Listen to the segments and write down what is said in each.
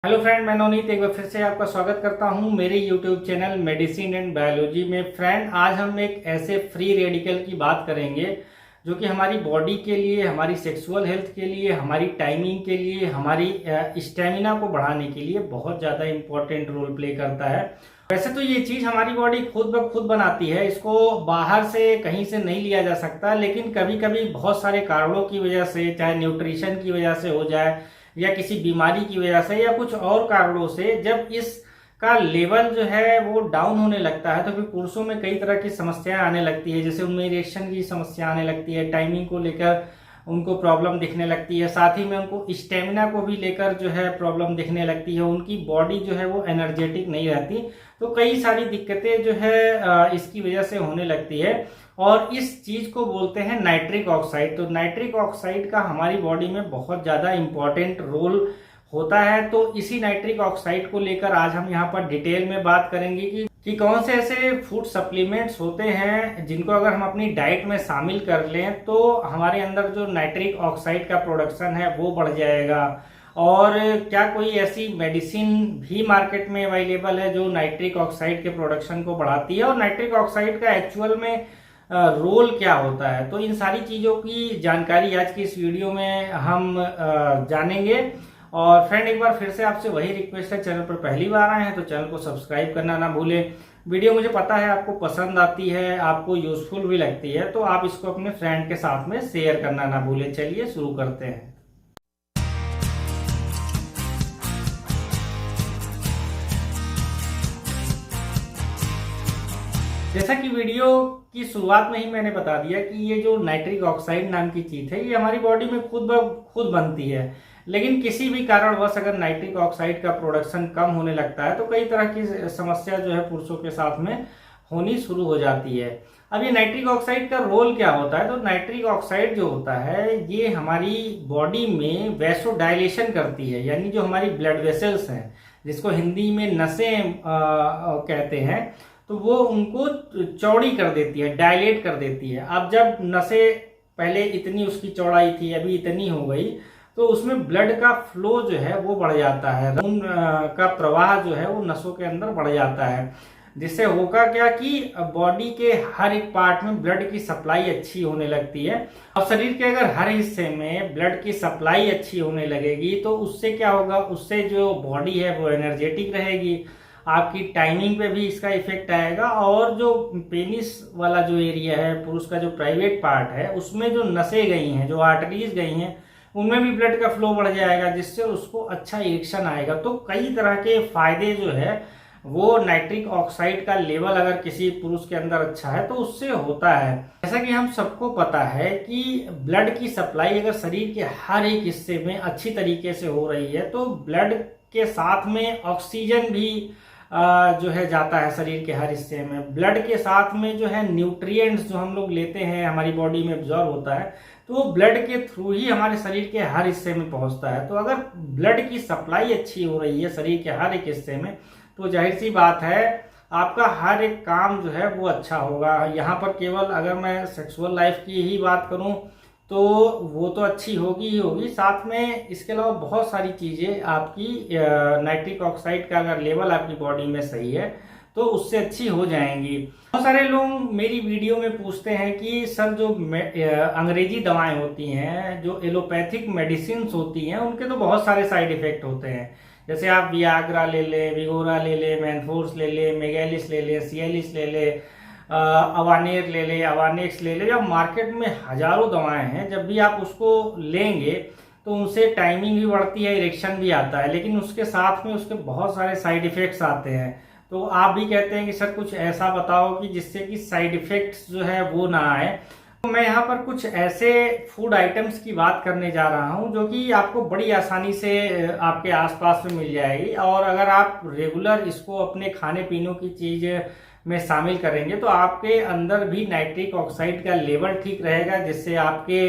Hello friend, मैं नवनीत एक बार फिर से आपका स्वागत करता हूं मेरे YouTube channel medicine and biology में। फ्रेंड, आज हम एक ऐसे फ्री रेडिकल की बात करेंगे जो कि हमारी बॉडी के लिए, हमारी सेक्सुअल हेल्थ के लिए, हमारी टाइमिंग के लिए, हमारी स्टेमिना को बढ़ाने के लिए बहुत ज़्यादा इम्पोर्टेंट रोल प्ले करता है। वैसे तो ये चीज़ हमारी बॉडी खुद ब खुद बनाती है, इसको बाहर से कहीं से नहीं लिया जा सकता, लेकिन कभी कभी बहुत सारे कारणों की वजह से, चाहे न्यूट्रिशन की वजह से हो जाए या किसी बीमारी की वजह से या कुछ और कारणों से, जब इसका लेवल जो है वो डाउन होने लगता है तो फिर पुरुषों में कई तरह की समस्याएं आने लगती है। जैसे उनमें इरेक्शन की समस्या आने लगती है, टाइमिंग को लेकर उनको प्रॉब्लम दिखने लगती है, साथ ही में उनको स्टेमिना को भी लेकर जो है प्रॉब्लम दिखने लगती है, उनकी बॉडी जो है वो एनर्जेटिक नहीं रहती। तो कई सारी दिक्कतें जो है इसकी वजह से होने लगती है और इस चीज को बोलते हैं नाइट्रिक ऑक्साइड। तो नाइट्रिक ऑक्साइड का हमारी बॉडी में बहुत ज्यादा इंपॉर्टेंट रोल होता है। तो इसी नाइट्रिक ऑक्साइड को लेकर आज हम यहाँ पर डिटेल में बात करेंगे कि कौन से ऐसे फूड सप्लीमेंट्स होते हैं जिनको अगर हम अपनी डाइट में शामिल कर लें तो हमारे अंदर जो नाइट्रिक ऑक्साइड का प्रोडक्शन है वो बढ़ जाएगा। और क्या कोई ऐसी मेडिसिन भी मार्केट में अवेलेबल है जो नाइट्रिक ऑक्साइड के प्रोडक्शन को बढ़ाती है, और नाइट्रिक ऑक्साइड का एक्चुअल में रोल क्या होता है। तो इन सारी चीज़ों की जानकारी आज की इस वीडियो में हम जानेंगे। और फ्रेंड, एक बार फिर से आपसे वही रिक्वेस्ट है, चैनल पर पहली बार आए हैं तो चैनल को सब्सक्राइब करना ना भूलें। वीडियो मुझे पता है आपको पसंद आती है, आपको यूजफुल भी लगती है, तो आप इसको अपने फ्रेंड के साथ में शेयर करना ना भूलें। चलिए शुरू करते हैं। जैसा कि वीडियो की शुरुआत में ही मैंने बता दिया कि ये जो नाइट्रिक ऑक्साइड नाम की चीज है ये हमारी बॉडी में खुद ब खुद बनती है, लेकिन किसी भी कारणवश अगर नाइट्रिक ऑक्साइड का प्रोडक्शन कम होने लगता है तो कई तरह की समस्या जो है पुरुषों के साथ में होनी शुरू हो जाती है। अब ये नाइट्रिक ऑक्साइड का रोल क्या होता है, तो नाइट्रिक ऑक्साइड जो होता है ये हमारी बॉडी में वैसोडाइलेशन करती है, यानी जो हमारी ब्लड वेसल्स हैं जिसको हिंदी में नसें कहते हैं, तो वो उनको चौड़ी कर देती है, डायलेट कर देती है। अब जब नसें पहले इतनी उसकी चौड़ाई थी, अभी इतनी हो गई, तो उसमें ब्लड का फ्लो जो है वो बढ़ जाता है, खून का प्रवाह जो है वो नसों के अंदर बढ़ जाता है, जिससे होगा क्या कि बॉडी के हर एक पार्ट में ब्लड की सप्लाई अच्छी होने लगती है। और शरीर के अगर हर हिस्से में ब्लड की सप्लाई अच्छी होने लगेगी तो उससे क्या होगा, उससे जो बॉडी है वो एनर्जेटिक रहेगी, आपकी टाइमिंग पे भी इसका इफेक्ट आएगा। और जो पेनिस वाला जो एरिया है, पुरुष का जो प्राइवेट पार्ट है, उसमें जो नसें गई हैं, जो आर्टरीज गई हैं, उनमें भी ब्लड का फ्लो बढ़ जाएगा, जिससे उसको अच्छा इरेक्शन आएगा। तो कई तरह के फायदे जो है वो नाइट्रिक ऑक्साइड का लेवल अगर किसी पुरुष के अंदर अच्छा है तो उससे होता है। जैसा कि हम सबको पता है कि ब्लड की सप्लाई अगर शरीर के हर एक हिस्से में अच्छी तरीके से हो रही है तो ब्लड के साथ में ऑक्सीजन भी जो है जाता है शरीर के हर हिस्से में। ब्लड के साथ में जो है न्यूट्रिएंट्स जो हम लोग लेते हैं हमारी बॉडी में एब्जॉर्ब होता है, तो वो ब्लड के थ्रू ही हमारे शरीर के हर हिस्से में पहुंचता है। तो अगर ब्लड की सप्लाई अच्छी हो रही है शरीर के हर एक हिस्से में तो जाहिर सी बात है आपका हर एक काम जो है वो अच्छा होगा। यहाँ पर केवल अगर मैं सेक्सुअल लाइफ की ही बात करूँ तो वो तो अच्छी होगी ही होगी, साथ में इसके अलावा बहुत सारी चीज़ें आपकी नाइट्रिक ऑक्साइड का अगर लेवल आपकी बॉडी में सही है तो उससे अच्छी हो जाएंगी। बहुत सारे लोग मेरी वीडियो में पूछते हैं कि सर जो अंग्रेजी दवाएं होती हैं, जो एलोपैथिक मेडिसिन होती हैं, उनके तो बहुत सारे साइड इफेक्ट होते हैं। जैसे आप वियाग्रा ले ले, विगोरा ले ले, मैनफोर्स ले ले, मेगेलिस ले ले, सियालिस ले ले, अवानेर ले ले, अवानेक्स ले ले, या मार्केट में हजारों दवाएं हैं। जब भी आप उसको लेंगे तो उनसे टाइमिंग भी बढ़ती है, इरेक्शन भी आता है, लेकिन उसके साथ में उसके बहुत सारे साइड इफेक्ट्स आते हैं। तो आप भी कहते हैं कि सर कुछ ऐसा बताओ कि जिससे कि साइड इफेक्ट्स जो है वो ना आए। तो मैं यहाँ पर कुछ ऐसे फूड आइटम्स की बात करने जा रहा हूँ जो कि आपको बड़ी आसानी से आपके आसपास में मिल जाएगी, और अगर आप रेगुलर इसको अपने खाने पीने की चीज में शामिल करेंगे तो आपके अंदर भी नाइट्रिक ऑक्साइड का लेवल ठीक रहेगा, जिससे आपके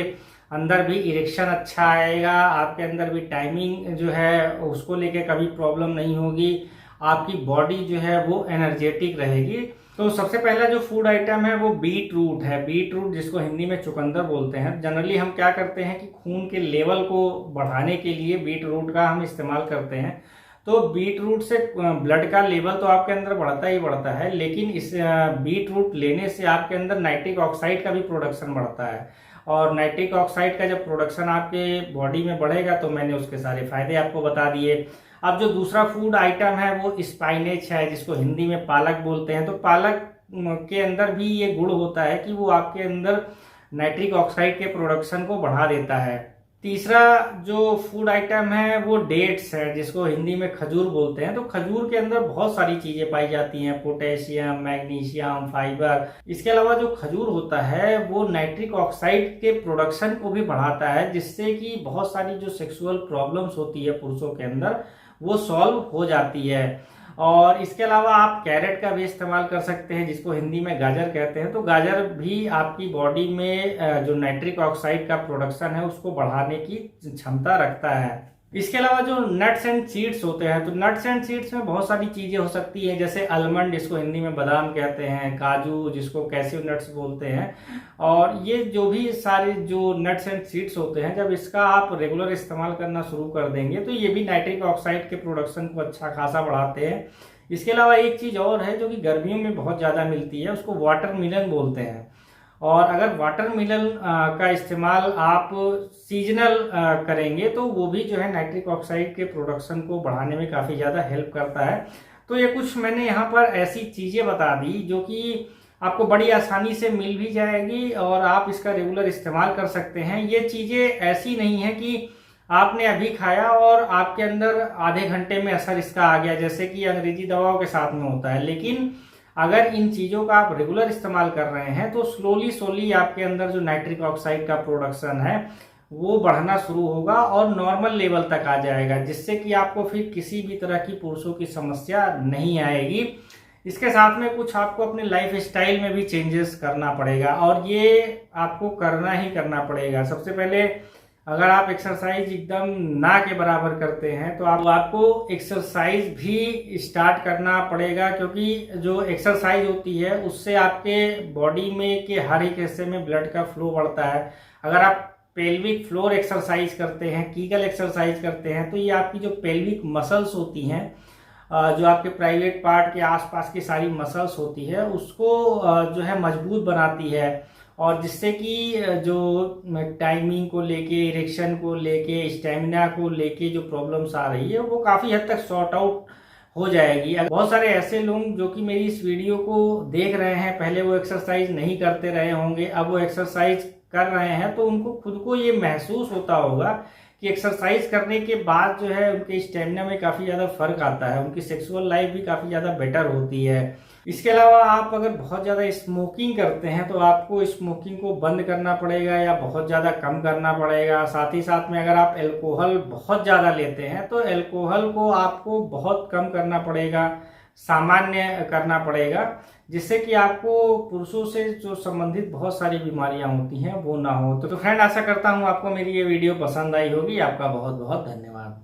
अंदर भी इरेक्शन अच्छा आएगा, आपके अंदर भी टाइमिंग जो है उसको लेके कभी प्रॉब्लम नहीं होगी, आपकी बॉडी जो है वो एनर्जेटिक रहेगी। तो सबसे पहला जो फूड आइटम है वो बीट रूट है। बीट रूट जिसको हिंदी में चुकंदर बोलते हैं। जनरली हम क्या करते हैं कि खून के लेवल को बढ़ाने के लिए बीट रूट का हम इस्तेमाल करते हैं। तो बीट रूट से ब्लड का लेवल तो आपके अंदर बढ़ता ही बढ़ता है, लेकिन इस बीट रूट लेने से आपके अंदर नाइट्रिक ऑक्साइड का भी प्रोडक्शन बढ़ता है। और नाइट्रिक ऑक्साइड का जब प्रोडक्शन आपके बॉडी में बढ़ेगा तो मैंने उसके सारे फायदे आपको बता दिए। अब जो दूसरा फूड आइटम है वो स्पाइनेच है, जिसको हिंदी में पालक बोलते हैं। तो पालक के अंदर भी ये गुण होता है कि वो आपके अंदर नाइट्रिक ऑक्साइड के प्रोडक्शन को बढ़ा देता है। तीसरा जो फूड आइटम है वो डेट्स है, जिसको हिंदी में खजूर बोलते हैं। तो खजूर के अंदर बहुत सारी चीजें पाई जाती हैं, पोटेशियम, मैग्नीशियम, फाइबर। इसके अलावा जो खजूर होता है वो नाइट्रिक ऑक्साइड के प्रोडक्शन को भी बढ़ाता है, जिससे कि बहुत सारी जो सेक्सुअल प्रॉब्लम्स होती है पुरुषों के अंदर वो सॉल्व हो जाती है। और इसके अलावा आप कैरेट का भी इस्तेमाल कर सकते हैं, जिसको हिंदी में गाजर कहते हैं। तो गाजर भी आपकी बॉडी में जो नाइट्रिक ऑक्साइड का प्रोडक्शन है उसको बढ़ाने की क्षमता रखता है। इसके अलावा जो नट्स एंड सीड्स होते हैं, तो नट्स एंड सीड्स में बहुत सारी चीजें हो सकती है, जैसे आलमंड, जिसको हिंदी में बादाम कहते हैं, काजू, जिसको कैश्यू नट्स बोलते हैं। और ये जो भी सारे जो नट्स एंड सीड्स होते हैं, जब इसका आप रेगुलर इस्तेमाल करना शुरू कर देंगे तो ये भी नाइट्रिक ऑक्साइड के प्रोडक्शन को अच्छा खासा बढ़ाते हैं। इसके अलावा एक चीज और है जो कि गर्मियों में बहुत ज्यादा मिलती है, उसको वाटरमेलन बोलते हैं। और अगर वाटरमेलन का इस्तेमाल आप सीजनल करेंगे तो वो भी जो है नाइट्रिक ऑक्साइड के प्रोडक्शन को बढ़ाने में काफ़ी ज़्यादा हेल्प करता है। तो ये कुछ मैंने यहाँ पर ऐसी चीज़ें बता दी जो कि आपको बड़ी आसानी से मिल भी जाएगी और आप इसका रेगुलर इस्तेमाल कर सकते हैं। ये चीज़ें ऐसी नहीं है कि आपने अभी खाया और आपके अंदर आधे घंटे में असर इसका आ गया, जैसे कि अंग्रेजी दवाओं के साथ में होता है। लेकिन अगर इन चीज़ों का आप रेगुलर इस्तेमाल कर रहे हैं तो स्लोली आपके अंदर जो नाइट्रिक ऑक्साइड का प्रोडक्शन है वो बढ़ना शुरू होगा और नॉर्मल लेवल तक आ जाएगा, जिससे कि आपको फिर किसी भी तरह की पुरुषों की समस्या नहीं आएगी। इसके साथ में कुछ आपको अपने लाइफ स्टाइल में भी चेंजेस करना पड़ेगा और ये आपको करना ही करना पड़ेगा। सबसे पहले अगर आप एक्सरसाइज एकदम ना के बराबर करते हैं तो आपको एक्सरसाइज भी स्टार्ट करना पड़ेगा, क्योंकि जो एक्सरसाइज होती है उससे आपके बॉडी में के हर एक हिस्से में ब्लड का फ्लो बढ़ता है। अगर आप पेल्विक फ्लोर एक्सरसाइज करते हैं, कीगल एक्सरसाइज करते हैं, तो ये आपकी जो पेल्विक मसल्स होती हैं, जो आपके प्राइवेट पार्ट के आसपास की सारी मसल्स होती है, उसको जो है मजबूत बनाती है। और जिससे कि जो टाइमिंग को लेके, इरेक्शन को लेके, स्टेमिना को लेके जो प्रॉब्लम्स आ रही है वो काफ़ी हद तक सॉर्ट आउट हो जाएगी। बहुत सारे ऐसे लोग जो कि मेरी इस वीडियो को देख रहे हैं, पहले वो एक्सरसाइज नहीं करते रहे होंगे, अब वो एक्सरसाइज कर रहे हैं, तो उनको खुद को ये महसूस होता होगा कि एक्सरसाइज करने के बाद जो है उनके स्टेमिना में काफ़ी ज़्यादा फर्क आता है, उनकी सेक्सुअल लाइफ भी काफ़ी ज़्यादा बेटर होती है। इसके अलावा आप अगर बहुत ज़्यादा स्मोकिंग करते हैं तो आपको स्मोकिंग को बंद करना पड़ेगा या बहुत ज़्यादा कम करना पड़ेगा। साथ ही साथ में अगर आप अल्कोहल बहुत ज़्यादा लेते हैं तो अल्कोहल को आपको बहुत कम करना पड़ेगा, सामान्य करना पड़ेगा, जिससे कि आपको पुरुषों से जो संबंधित बहुत सारी बीमारियां होती हैं वो ना हो। तो फ्रेंड, आशा करता हूं आपको मेरी ये वीडियो पसंद आई होगी। आपका बहुत बहुत धन्यवाद।